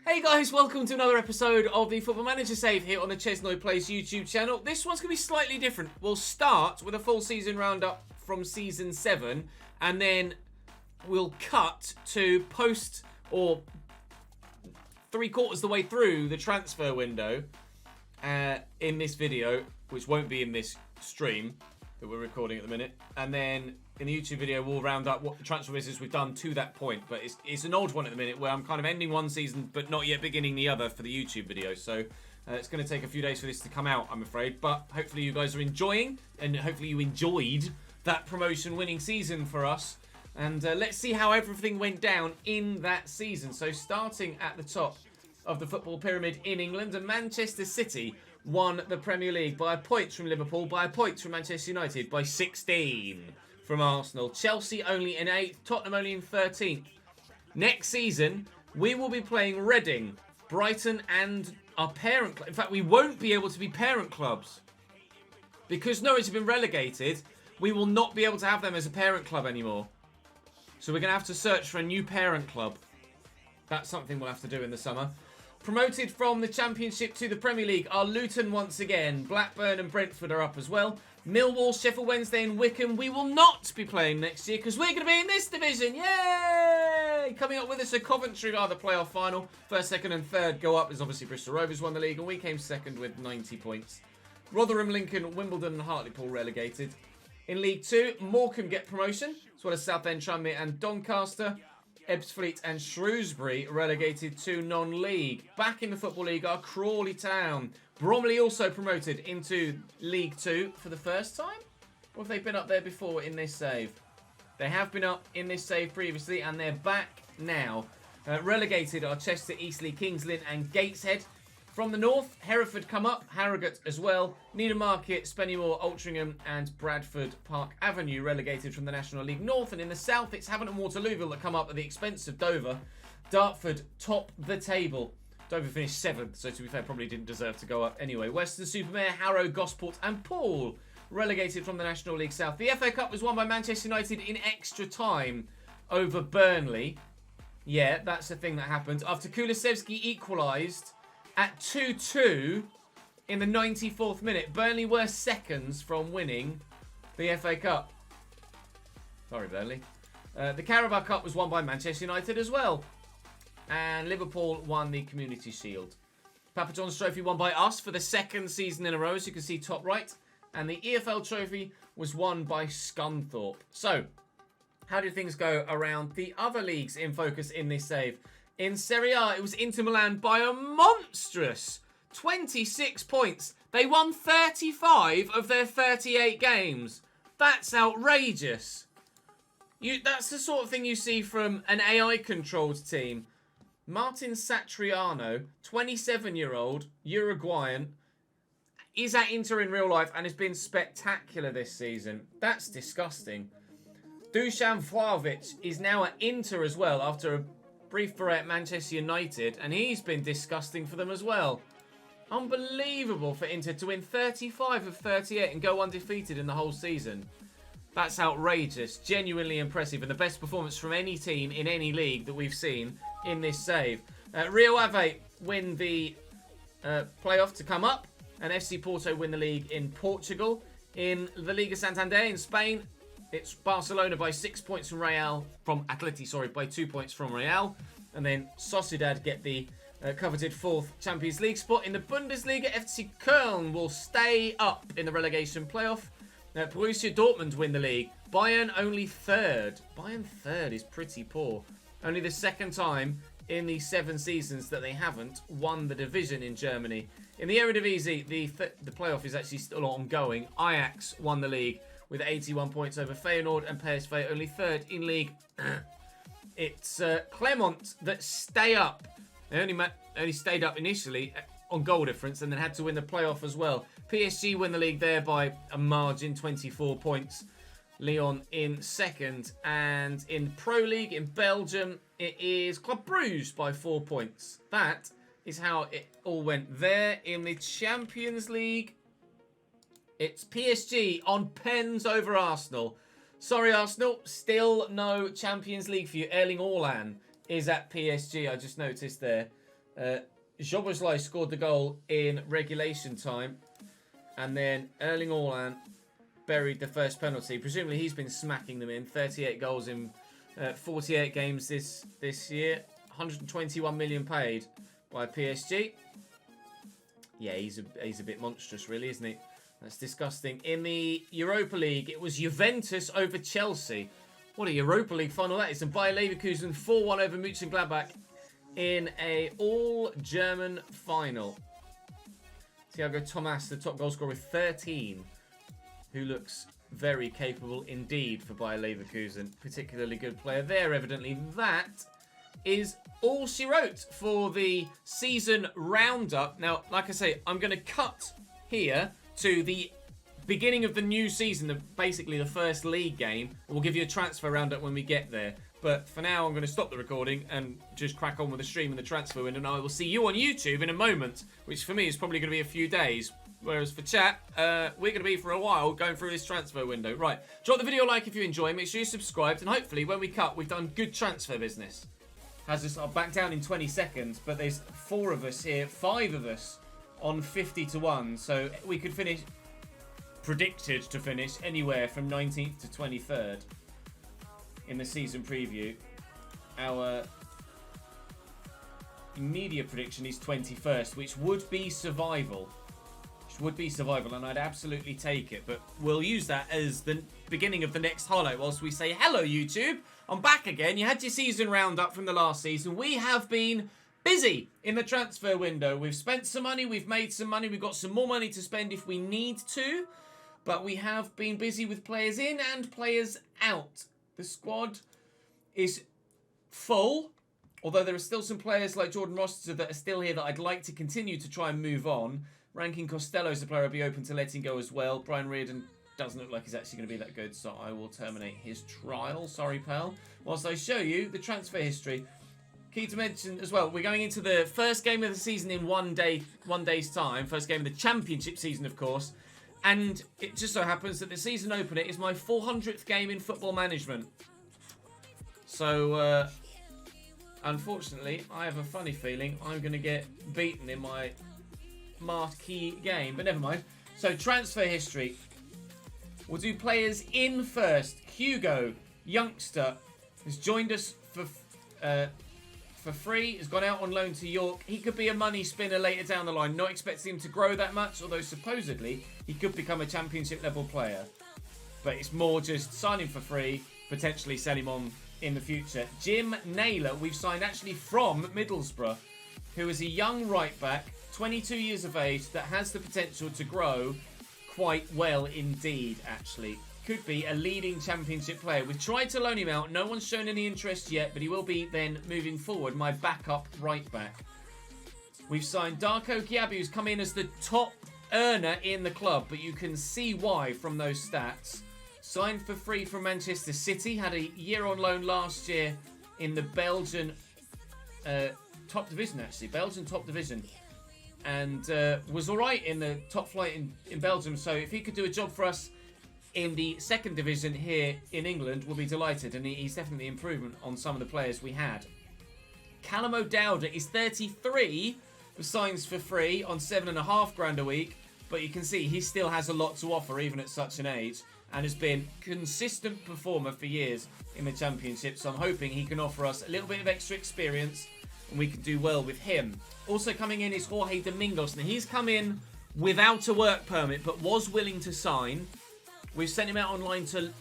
Hey guys, welcome to another episode of the Football Manager Save here on the ChesnoidPlays YouTube channel. This one's going to be slightly different. We'll start with a full season roundup from Season 7, and then we'll cut to post or 3/4 the way through the transfer window in this video, which won't be in this stream that we're recording at the minute. And then in the YouTube video, we'll round up what the transfer visits we've done to that point. But it's an odd one at the minute where I'm kind of ending one season but not yet beginning the other for the YouTube video. So it's going to take a few days for this to come out, I'm afraid. But hopefully you guys are enjoying, and hopefully you enjoyed that promotion winning season for us. And let's see how everything went down in that season. So starting at the top of the football pyramid in England, and Manchester City won the Premier League by points from Liverpool, by points from Manchester United, by 16 from Arsenal. Chelsea only in 8th, Tottenham only in 13th. Next season, we will be playing Reading, Brighton, and our parent club. In fact, we won't be able to be parent clubs. Because Norwich have been relegated, we will not be able to have them as a parent club anymore. So we're going to have to search for a new parent club. That's something we'll have to do in the summer. Promoted from the Championship to the Premier League are Luton once again. Blackburn and Brentford are up as well. Millwall, Sheffield Wednesday and Wycombe we will not be playing next year because we're going to be in this division. Yay! Coming up with us, a Coventry are the playoff final. First, second and third go up as obviously Bristol Rovers won the league and we came second with 90 points. Rotherham, Lincoln, Wimbledon and Hartlepool relegated. In League 2, Morecambe get promotion, as well as Southend, Tranmere and Doncaster. Ebbsfleet and Shrewsbury relegated to non-league. Back in the Football League are Crawley Town. Bromley also promoted into League 2 for the first time? Or have they been up there before in this save? They have been up in this save previously and they're back now. Relegated are Chester, Eastleigh, Kings Lynn and Gateshead. From the north, Hereford come up, Harrogate as well. Needham Market, Spennymoor, Altrincham and Bradford Park Avenue relegated from the National League North. And in the south, it's Havant and Waterlooville that come up at the expense of Dover. Dartford top the table. Dover finished 7th, so to be fair, probably didn't deserve to go up anyway. Weston-super-Mare, Harrow, Gosport and Poole relegated from the National League South. The FA Cup was won by Manchester United in extra time over Burnley. Yeah, that's the thing that happened. After Kulusevski equalised at 2-2 in the 94th minute. Burnley were seconds from winning the FA Cup. Sorry, Burnley. The Carabao Cup was won by Manchester United as well. And Liverpool won the Community Shield. Papa John's Trophy won by us for the second season in a row, as you can see top right. And the EFL Trophy was won by Scunthorpe. So, how did things go around the other leagues in focus in this save? In Serie A, it was Inter Milan by a monstrous 26 points. They won 35 of their 38 games. That's outrageous. That's the sort of thing you see from an AI-controlled team. Martin Satriano, 27-year-old, Uruguayan, is at Inter in real life and has been spectacular this season. That's disgusting. Dusan Vlahovic is now at Inter as well after a brief foray at Manchester United, and he's been disgusting for them as well. Unbelievable for Inter to win 35 of 38 and go undefeated in the whole season. That's outrageous, genuinely impressive, and the best performance from any team in any league that we've seen in this save. Rio Ave win the playoff to come up, and FC Porto win the league in Portugal. In the Liga Santander in Spain, it's Barcelona by 6 points from Atleti, by 2 points from Real. And then Sociedad get the coveted 4th Champions League spot. In the Bundesliga, FC Köln will stay up in the relegation playoff. Borussia Dortmund win the league. Bayern only 3rd. Bayern 3rd is pretty poor. Only the second time in the 7 seasons that they haven't won the division in Germany. In the Eredivisie, the playoff is actually still ongoing. Ajax won the league with 81 points over Feyenoord, and PSV only 3rd in league. It's Clermont that stay up. They only stayed up initially on goal difference and then had to win the playoff as well. PSG win the league there by a margin, 24 points. Lyon in 2nd. And in Pro League in Belgium, it is Club Brugge by 4 points. That is how it all went there. In the Champions League, it's PSG on pens over Arsenal. Sorry, Arsenal. Still no Champions League for you. Erling Haaland is at PSG. I just noticed there. Szoboszlai scored the goal in regulation time. And then Erling Haaland buried the first penalty. Presumably he's been smacking them in. 38 goals in 48 games this year. 121 million paid by PSG. Yeah, he's a bit monstrous, really, isn't he? That's disgusting. In the Europa League, it was Juventus over Chelsea. What a Europa League final that is. And Bayer Leverkusen 4-1 over Mönchengladbach in a all-German final. Thiago Thomas, the top goal scorer with 13, who looks very capable indeed for Bayer Leverkusen. Particularly good player there, evidently. That is all she wrote for the season roundup. Now, like I say, I'm going to cut here to the beginning of the new season, basically the first league game. We'll give you a transfer roundup when we get there. But for now, I'm going to stop the recording and just crack on with the stream and the transfer window. And I will see you on YouTube in a moment, which for me is probably going to be a few days. Whereas for chat, we're going to be for a while going through this transfer window. Right, drop the video a like if you enjoy. Make sure you're subscribed. And hopefully, when we cut, we've done good transfer business. Has us back down in 20 seconds. But there's 4 of us here, 5 of us on 50-1. So we could finish, predicted to finish anywhere from 19th to 23rd. In the season preview. Our media prediction is 21st, which would be survival. And I'd absolutely take it. But we'll use that as the beginning of the next highlight whilst we say, hello, YouTube. I'm back again. You had your season roundup from the last season. We have been busy in the transfer window. We've spent some money. We've made some money. We've got some more money to spend if we need to. But we have been busy with players in and players out. The squad is full, although there are still some players like Jordan Rossiter that are still here that I'd like to continue to try and move on. Rankin Costello is a player I'd be open to letting go as well. Brian Reardon doesn't look like he's actually going to be that good, so I will terminate his trial. Sorry, pal. Whilst I show you the transfer history. Key to mention as well, we're going into the first game of the season in one day's time. First game of the championship season, of course. And it just so happens that the season opener is my 400th game in football management. So, unfortunately, I have a funny feeling I'm going to get beaten in my marquee game. But never mind. So, transfer history. We'll do players in first. Hugo, youngster, has joined us for free. Has gone out on loan to York. He could be a money spinner later down the line. Not expecting him to grow that much, although supposedly he could become a championship level player. But it's more just sign him for free, potentially sell him on in the future. Jim Naylor, we've signed actually from Middlesbrough, who is a young right back, 22 years of age, that has the potential to grow quite well indeed, actually. Could be a leading championship player. We've tried to loan him out. No one's shown any interest yet, but he will be then moving forward my backup right back. We've signed Darko Giabi, who's come in as the top earner in the club, but you can see why from those stats. Signed for free from Manchester City. Had a year on loan last year in the Belgian top division, actually. Belgian top division. And was all right in the top flight in Belgium. So if he could do a job for us in the second division here in England, we'll be delighted. And he's definitely an improvement on some of the players we had. Callum O'Dowda is 33, signs for free on $7.5 grand a week. But you can see he still has a lot to offer, even at such an age. And has been consistent performer for years in the Championship. So I'm hoping he can offer us a little bit of extra experience and we can do well with him. Also coming in is Jorge Domingos. Now he's come in without a work permit but was willing to sign. We've sent him out on loan to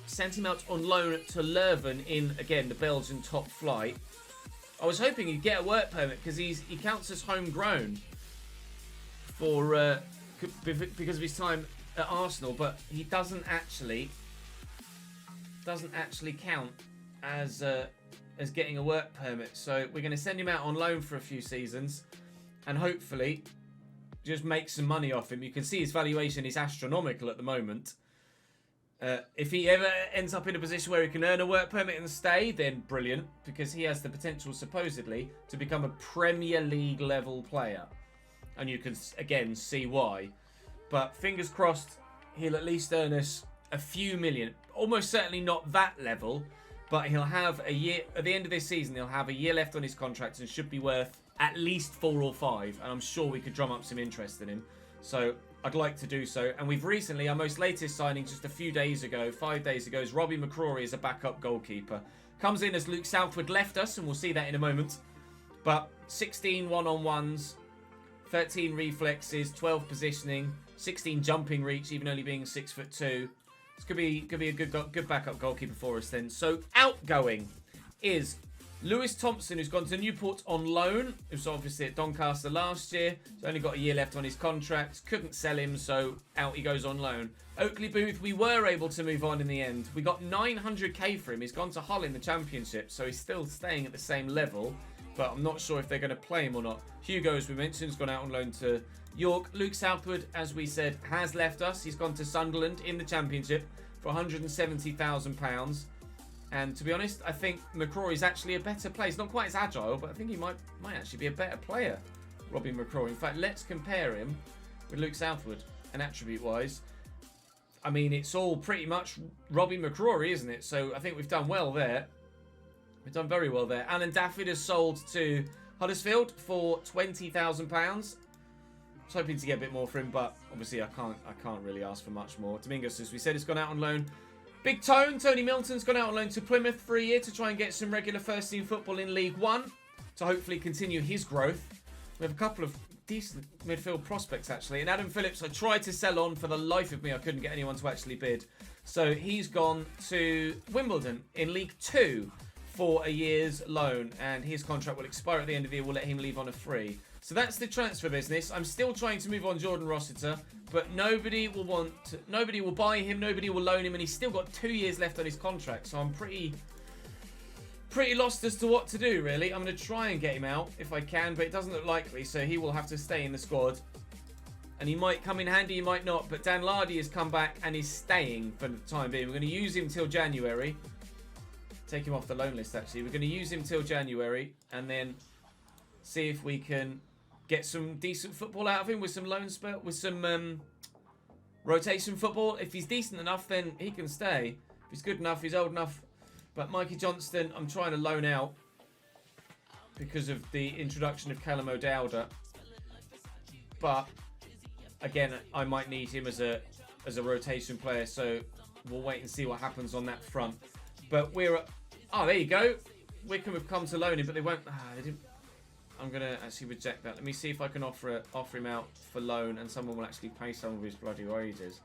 Leuven in, again, the Belgian top flight. I was hoping he'd get a work permit because he counts as homegrown for because of his time at Arsenal, but he doesn't actually count as getting a work permit. So we're going to send him out on loan for a few seasons and hopefully just make some money off him. You can see his valuation is astronomical at the moment. If he ever ends up in a position where he can earn a work permit and stay, then brilliant, because he has the potential, supposedly, to become a Premier League level player. And you can, again, see why. But fingers crossed, he'll at least earn us a few million. Almost certainly not that level, but he'll have a year, at the end of this season, he'll have a year left on his contract and should be worth at least 4 or 5, and I'm sure we could drum up some interest in him. So I'd like to do so. And we've recently, our most latest signing just a few days ago, 5 days ago, is Robbie McCrory as a backup goalkeeper. Comes in as Luke Southwood left us, and we'll see that in a moment. But 16 one-on-ones, 13 reflexes, 12 positioning, 16 jumping reach, even only being 6'2". This could be a good backup goalkeeper for us then. So outgoing is Lewis Thompson, who's gone to Newport on loan. He was obviously at Doncaster last year. He's only got a year left on his contract. Couldn't sell him, so out he goes on loan. Oakley Booth, we were able to move on in the end. We got 900k for him. He's gone to Hull in the Championship, so he's still staying at the same level. But I'm not sure if they're going to play him or not. Hugo, as we mentioned, has gone out on loan to York. Luke Southwood, as we said, has left us. He's gone to Sunderland in the Championship for £170,000. And to be honest, I think McCrory's actually a better player. He's not quite as agile, but I think he might actually be a better player, Robbie McCrory. In fact, let's compare him with Luke Southwood, and attribute-wise. I mean, it's all pretty much Robbie McCrory, isn't it? So I think we've done well there. We've done very well there. Alan Dafford has sold to Huddersfield for £20,000. I was hoping to get a bit more for him, but obviously I can't really ask for much more. Domingos, as we said, has gone out on loan. Big Tony Milton's gone out on loan to Plymouth for a year to try and get some regular first-team football in League One to hopefully continue his growth. We have a couple of decent midfield prospects, actually. And Adam Phillips, I tried to sell on. For the life of me, I couldn't get anyone to actually bid. So he's gone to Wimbledon in League 2 for a year's loan. And his contract will expire at the end of the year. We'll let him leave on a free. So that's the transfer business. I'm still trying to move on Jordan Rossiter, but nobody will buy him, nobody will loan him, and he's still got 2 years left on his contract. So I'm pretty lost as to what to do, really. I'm going to try and get him out if I can, but it doesn't look likely, so he will have to stay in the squad. And he might come in handy, he might not, but Dan Lardy has come back and is staying for the time being. We're going to use him till January. Take him off the loan list, actually. We're going to use him till January, and then see if we can get some decent football out of him with some loan spell, with some rotation football. If he's decent enough, then he can stay. If he's good enough, he's old enough. But Mikey Johnston, I'm trying to loan out because of the introduction of Callum O'Dowda. But again, I might need him as a rotation player, so we'll wait and see what happens on that front. But we're oh, there you go. Wickham have come to loan him, but they won't. They didn't. I'm going to actually reject that. Let me see if I can offer him out for loan and someone will actually pay some of his bloody wages.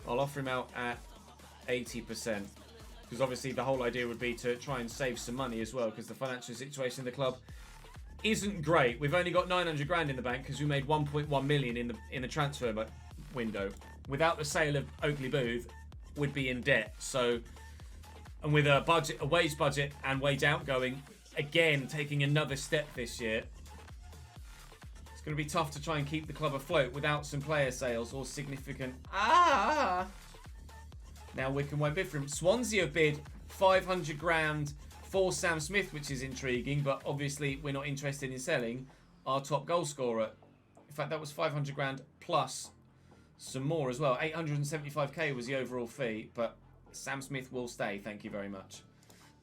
I'll offer him out at 80%. Because obviously the whole idea would be to try and save some money as well, because the financial situation of the club isn't great. We've only got 900 grand in the bank because we made 1.1 million in the transfer window. Without the sale of Oakley Booth, we'd be in debt. So, and with a wage budget and wage outgoing, again, taking another step this year, it's going to be tough to try and keep the club afloat without some player sales or significant... Now Wickham won't bid for him. Swansea have bid 500 grand for Sam Smith, which is intriguing, but obviously we're not interested in selling our top goal scorer. In fact, that was 500 grand plus some more as well. 875k was the overall fee, but Sam Smith will stay, thank you very much.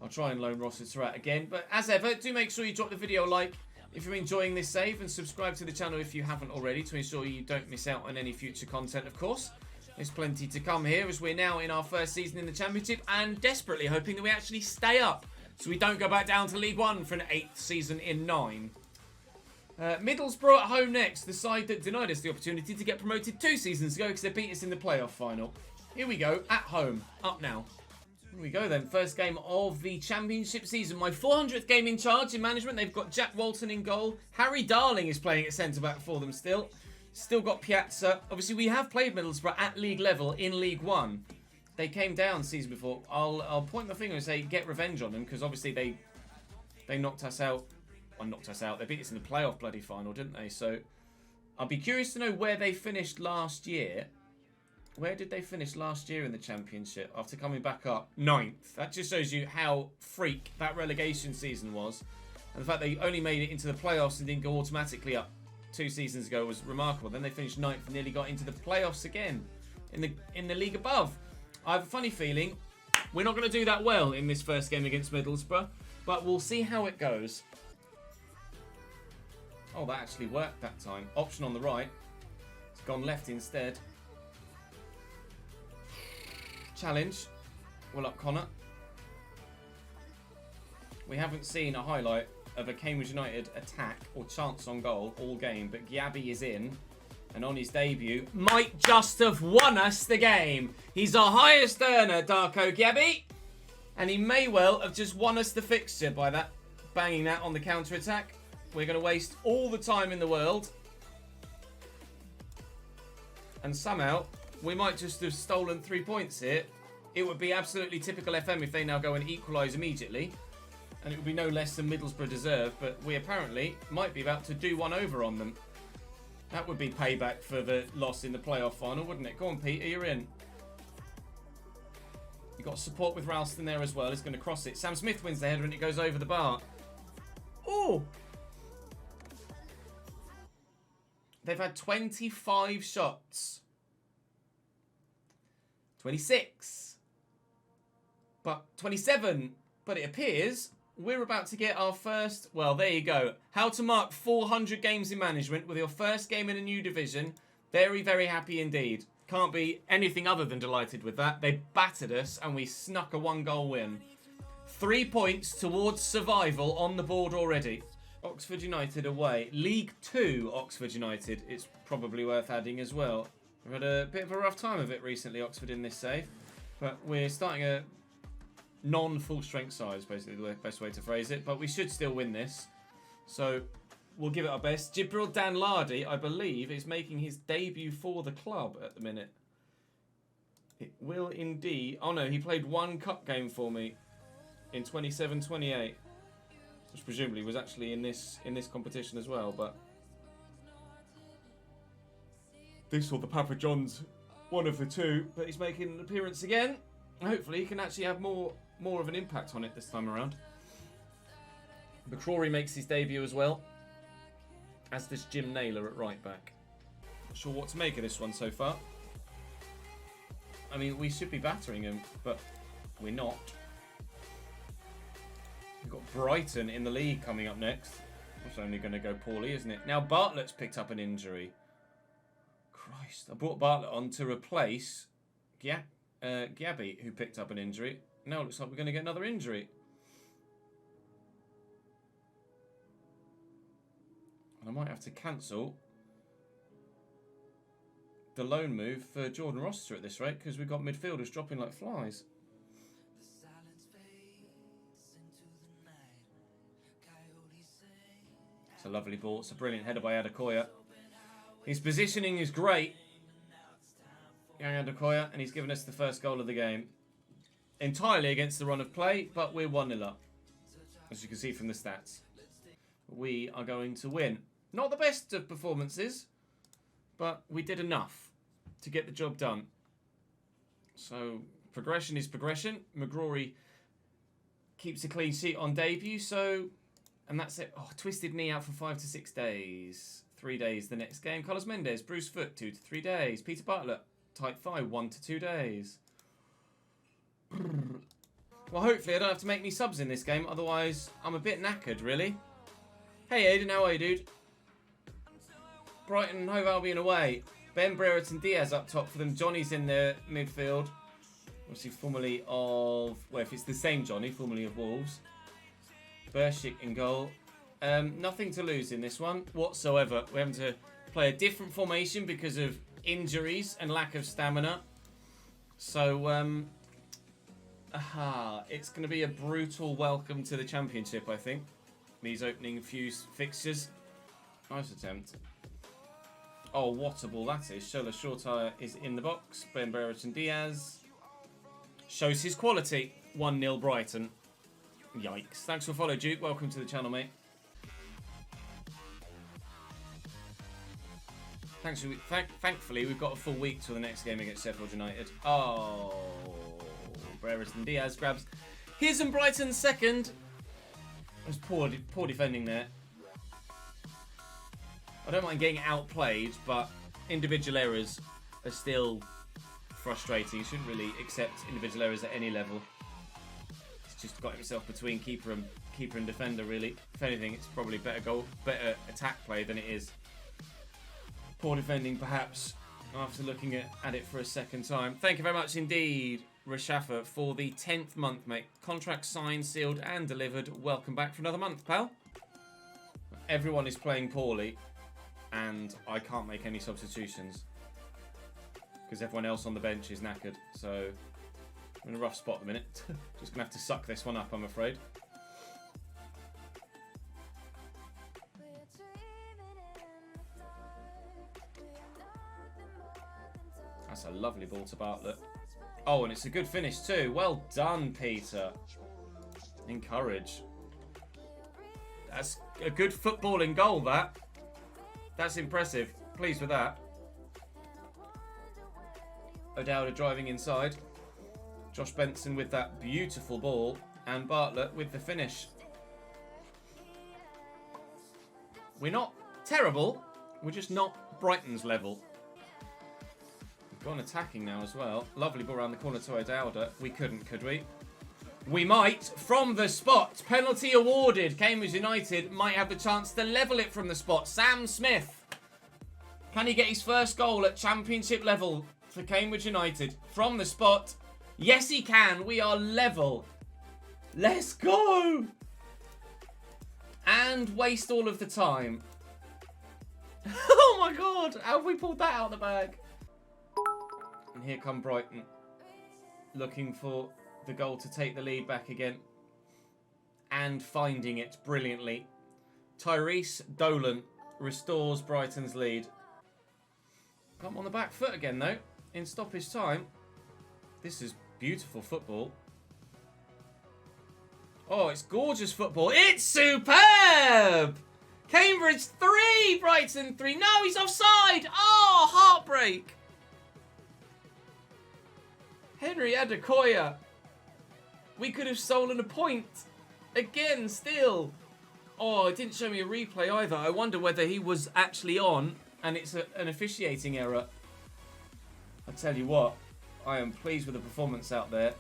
I'll try and loan Rossiter out again. But as ever, do make sure you drop the video a like if you're enjoying this save, and subscribe to the channel if you haven't already to ensure you don't miss out on any future content, of course. There's plenty to come here as we're now in our first season in the Championship and desperately hoping that we actually stay up so we don't go back down to League One for an 8th season in 9. Middlesbrough at home next, the side that denied us the opportunity to get promoted 2 seasons ago because they beat us in the playoff final. Here we go, at home, up now. Here we go then, first game of the Championship season. My 400th game in charge in management. They've got Jack Walton in goal. Harry Darling is playing at centre-back for them still. Still got Piazza. Obviously, we have played Middlesbrough at league level in League One. They came down season before. I'll point my finger and say get revenge on them because obviously they knocked us out. Well, knocked us out. They beat us in the playoff bloody final, didn't they? So I'll be curious to know where they finished last year. Where did they finish last year in the Championship after coming back up? 9th. That just shows you how freak that relegation season was. And the fact they only made it into the playoffs and didn't go automatically up 2 seasons ago was remarkable. Then they finished 9th and nearly got into the playoffs again in the league above. I have a funny feeling we're not going to do that well in this first game against Middlesbrough, but we'll see how it goes. Oh, that actually worked that time. Option on the right. It's gone left instead. Challenge. Well up, Connor. We haven't seen a highlight of a Cambridge United attack or chance on goal all game, but Gabby is in, and on his debut, might just have won us the game. He's our highest earner, Darko Gabby, and he may well have just won us the fixture by that, banging that on the counter-attack. We're going to waste all the time in the world, and somehow we might just have stolen 3 points here. It would be absolutely typical FM if they now go and equalise immediately. And it would be no less than Middlesbrough deserve, but we apparently might be about to do one over on them. That would be payback for the loss in the playoff final, wouldn't it? Go on, Peter, you're in. You've got support with Ralston there as well. He's going to cross it. Sam Smith wins the header and it goes over the bar. Oh! They've had 25 shots. 26. But 27. But it appears we're about to get our first... Well, there you go. How to mark 400 games in management with your first game in a new division. Very, very happy indeed. Can't be anything other than delighted with that. They battered us and we snuck a 1-goal win. 3 points towards survival on the board already. Oxford United away. League 2 Oxford United. It's probably worth adding as well. We've had a bit of a rough time of it recently, Oxford, in this save. But we're starting a non-full strength side is basically the best way to phrase it. But we should still win this. So we'll give it our best. Jibril Danladi, I believe, is making his debut for the club at the minute. It will indeed. Oh no, he played one cup game for me in 27-28. Which presumably was actually in this competition as well, but this or the Papa John's, one of the two, but he's making an appearance again. Hopefully he can actually have more of an impact on it this time around. McCrory makes his debut as well, as does Jim Naylor at right back. Not sure what to make of this one so far. I mean, we should be battering him, but we're not. We've got Brighton in the league coming up next. It's only going to go poorly, isn't it? Now Bartlett's picked up an injury. Christ, I brought Bartlett on to replace Gabby, who picked up an injury. Now it looks like we're going to get another injury. And I might have to cancel the loan move for Jordan Rossiter at this rate, because we've got midfielders dropping like flies. It's a lovely ball. It's a brilliant header by Adekoya. His positioning is great. Young Adekoya, and he's given us the first goal of the game. Entirely against the run of play, but we're 1-0 up. As you can see from the stats. We are going to win. Not the best of performances, but we did enough to get the job done. So, progression is progression. McGrory keeps a clean sheet on debut, so... And that's it. Oh, twisted knee out for 5 to 6 days. 3 days the next game. Carlos Mendes, bruised foot, 2 to 3 days. Peter Bartlett, tight thigh, 1 to 2 days. Well, hopefully I don't have to make any subs in this game. Otherwise, I'm a bit knackered, really. Hey, Aiden, how are you, dude? Brighton and Hove Albion away. Ben Brereton Diaz up top for them. Johnny's in the midfield. Obviously, formerly of... Well, if it's the same Johnny, formerly of Wolves. Bershik in goal. Nothing to lose in this one whatsoever. We're having to play a different formation because of injuries and lack of stamina. So, it's going to be a brutal welcome to the Championship, I think. These opening few fixtures. Nice attempt. Oh, what a ball that is. Shola Shortire is in the box. Ben Brereton Diaz shows his quality. 1-0 Brighton. Yikes. Thanks for follow, Duke. Welcome to the channel, mate. Thankfully, we've got a full week till the next game against Sheffield United. Oh, Brereton Diaz grabs his and Brighton's second. It was poor defending there. I don't mind getting outplayed, but individual errors are still frustrating. You shouldn't really accept individual errors at any level. just got himself between keeper and defender, really. If anything, it's probably better attack play than it is poor defending, perhaps, after looking at it for a second time. Thank you very much indeed, Rashafa, for the 10th month, mate. Contract signed, sealed, and delivered. Welcome back for another month, pal. Everyone is playing poorly, and I can't make any substitutions because everyone else on the bench is knackered. So I'm in a rough spot at the minute. Just going to have to suck this one up, I'm afraid. That's a lovely ball to Bartlett. Oh, and it's a good finish too. Well done, Peter. Encourage. That's a good footballing goal, that. That's impressive. Pleased with that. O'Dowda driving inside. Josh Benson with that beautiful ball. And Bartlett with the finish. We're not terrible. We're just not Brighton's level. We've gone attacking now as well. Lovely ball around the corner to O'Dowda. We couldn't, could we? We might, from the spot. Penalty awarded. Cambridge United might have the chance to level it from the spot. Sam Smith. Can he get his first goal at championship level for Cambridge United? From the spot. Yes, he can. We are level. Let's go. And waste all of the time. Oh my God. How have we pulled that out of the bag? And here come Brighton. Looking for the goal to take the lead back again. And finding it brilliantly. Tyrese Dolan restores Brighton's lead. Come on the back foot again, though. In stoppage time. This is beautiful football. Oh, it's gorgeous football. It's superb! Cambridge 3, Brighton 3. No, he's offside. Oh, heartbreak. Henry Adekoya. We could have stolen a point. Again, still. Oh, it didn't show me a replay either. I wonder whether he was actually on and it's an officiating error. I tell you what, I am pleased with the performance out there.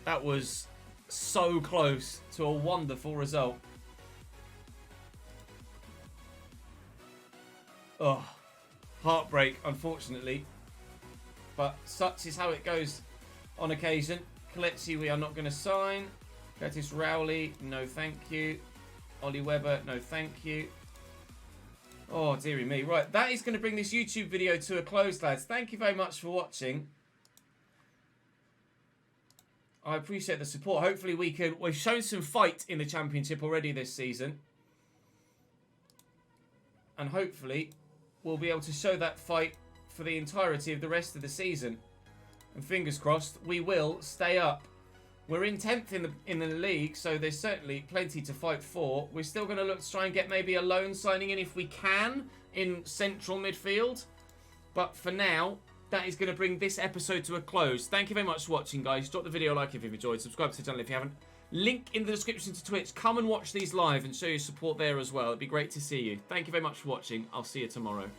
That was so close to a wonderful result. Oh, heartbreak, unfortunately. But such is how it goes on occasion. Kelechi, we are not going to sign. Curtis Rowley, no thank you. Ollie Webber, no thank you. Oh, dearie me. Right, that is going to bring this YouTube video to a close, lads. Thank you very much for watching. I appreciate the support. Hopefully we've shown some fight in the Championship already this season. And hopefully we'll be able to show that fight for the entirety of the rest of the season. And fingers crossed, we will stay up. We're in 10th in the league, so there's certainly plenty to fight for. We're still going to look to try and get maybe a loan signing in if we can in central midfield. But for now, that is going to bring this episode to a close. Thank you very much for watching, guys. Drop the video a like if you've enjoyed. Subscribe to the channel if you haven't. Link in the description to Twitch. Come and watch these live and show your support there as well. It'd be great to see you. Thank you very much for watching. I'll see you tomorrow.